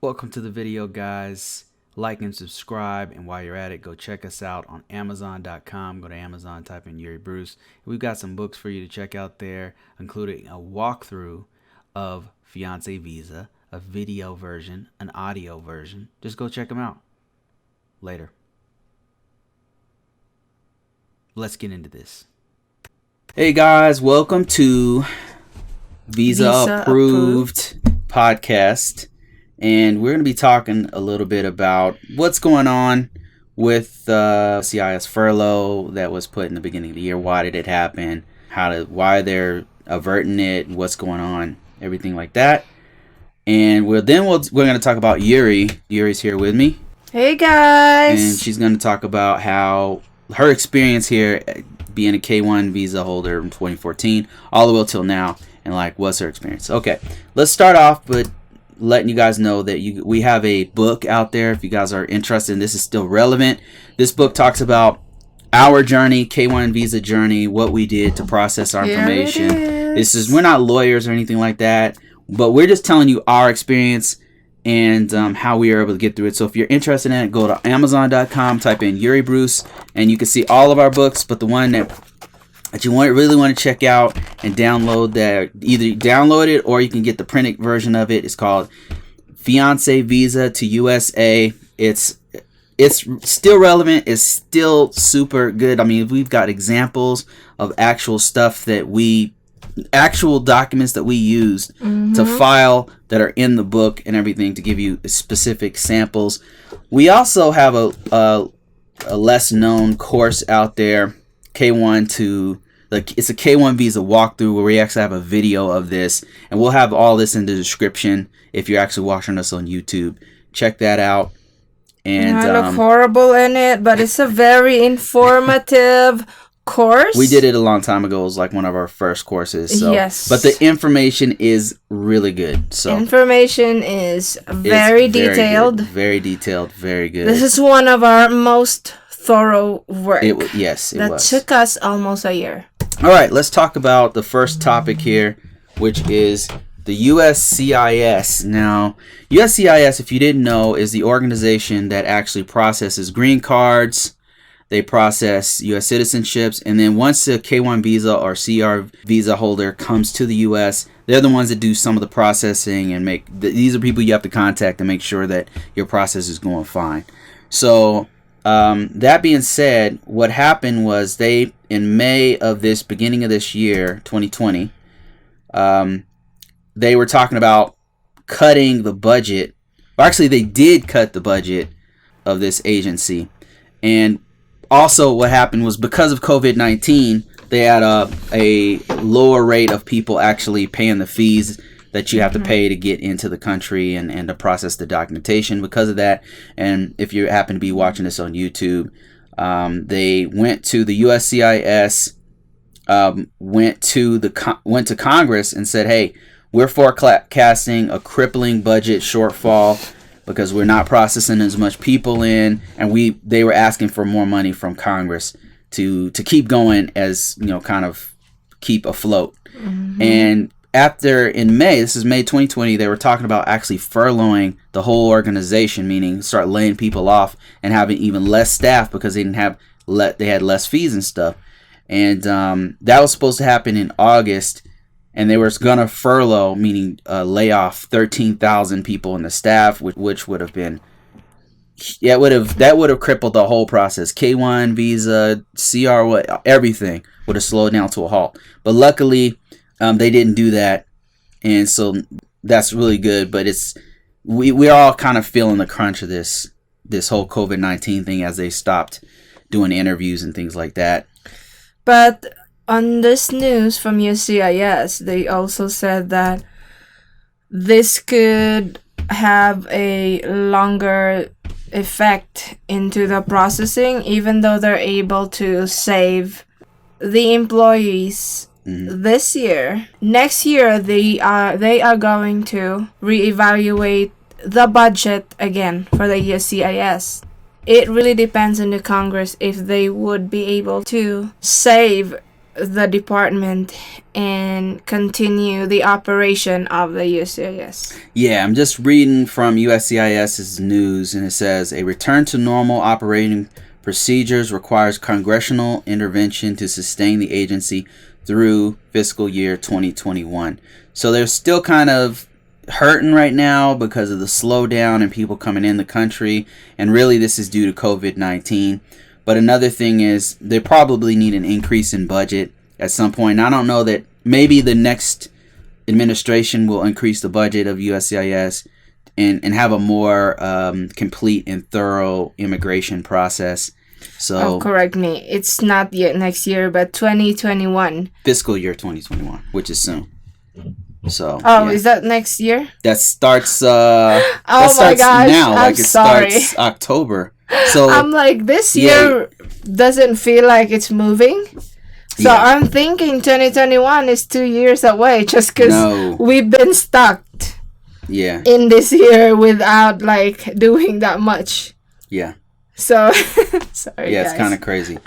Welcome to the video, guys. Like and subscribe, and while you're at it, go check us out on Amazon.com. Go to Amazon, type in Yuri Bruce. We've got some books for you to check out there, including a walkthrough of Fiance Visa, a video version, an audio version. Just go check them out. Later. Let's get into this. Hey guys, welcome to Visa Approved Podcast. And we're going to be talking a little bit about what's going on with USCIS furlough that was put in the beginning of the year. Why did it happen? Why they're averting it? What's going on? Everything like that. And we're going to talk about Yuri. Yuri's here with me. Hey guys. And she's going to talk about how her experience here being a K1 visa holder in 2014 all the way till now, and like what's her experience. Okay, let's start off with letting you guys know that we have a book out there. If you guys are interested, and this is still relevant. This book talks about our journey, K1 visa journey, what we did to process our information. We're not lawyers or anything like that, but we're just telling you our experience and how we are able to get through it. So if you're interested in it, go to Amazon.com, type in Yuri Bruce, and you can see all of our books. But the one that you really want to check out and download, that either download it or you can get the printed version of it. It's called Fiance Visa to USA. It's still relevant. It's still super good. I mean, we've got examples of actual documents that we used to file that are in the book and everything to give you specific samples. We also have a less known course out there, it's a K1 visa walkthrough, where we actually have a video of this, and we'll have all this in the description if you're actually watching us on YouTube. Check that out. And I look horrible in it, but it's a very informative course. We did it a long time ago. It was like one of our first courses. So. Yes. But the information is really good. So information is very detailed. Good. Very detailed. Very good. This is one of our most thorough work. It was. That took us almost a year. All right, let's talk about the first topic here, which is the USCIS. Now, USCIS, if you didn't know, is the organization that actually processes green cards. They process U.S. citizenships, and then once a K1 visa or CR visa holder comes to the U.S., they're the ones that do some of the processing and these are people you have to contact to make sure that your process is going fine. So, that being said, what happened was in May of beginning of this year, 2020, they were talking about cutting the budget. Well, actually, they did cut the budget of this agency. And also what happened was, because of COVID-19, they had a lower rate of people actually paying the fees that you have to pay to get into the country and to process the documentation because of that. And if you happen to be watching this on YouTube, they went to the USCIS, went to Congress and said, hey, we're forecasting a crippling budget shortfall because we're not processing as much people in, and they were asking for more money from Congress to keep going, as kind of keep afloat. And in May, this is May 2020, they were talking about actually furloughing the whole organization, meaning start laying people off and having even less staff because they had less fees and stuff. And that was supposed to happen in August, and they were gonna furlough, meaning lay off 13,000 people in the staff, which would have been that would have crippled the whole process. K1 visa, CR, everything would have slowed down to a halt. But luckily, they didn't do that, and so that's really good. But we're all kind of feeling the crunch of this whole COVID-19 thing as they stopped doing interviews and things like that. But on this news from USCIS, they also said that this could have a longer effect into the processing, even though they're able to save the employees this year. Next year, they are going to reevaluate the budget again for the USCIS. It really depends on the Congress if they would be able to save the department and continue the operation of the USCIS. Yeah, I'm just reading from USCIS's news, and it says a return to normal operating procedures requires congressional intervention to sustain the agency through fiscal year 2021. So they're still kind of hurting right now because of the slowdown and people coming in the country, and really this is due to COVID-19. But another thing is they probably need an increase in budget at some point. And I don't know that maybe the next administration will increase the budget of USCIS and have a more complete and thorough immigration process. So correct me. It's not yet next year, but 2021. Fiscal year 2021, which is soon. So is that next year? That starts my gosh, now. I'm sorry. Starts October. So I'm like, this year doesn't feel like it's moving. So I'm thinking 2021 is 2 years away just because we've been stuck in this year without like doing that much. Yeah. So, sorry, yeah, guys. it's kind of crazy.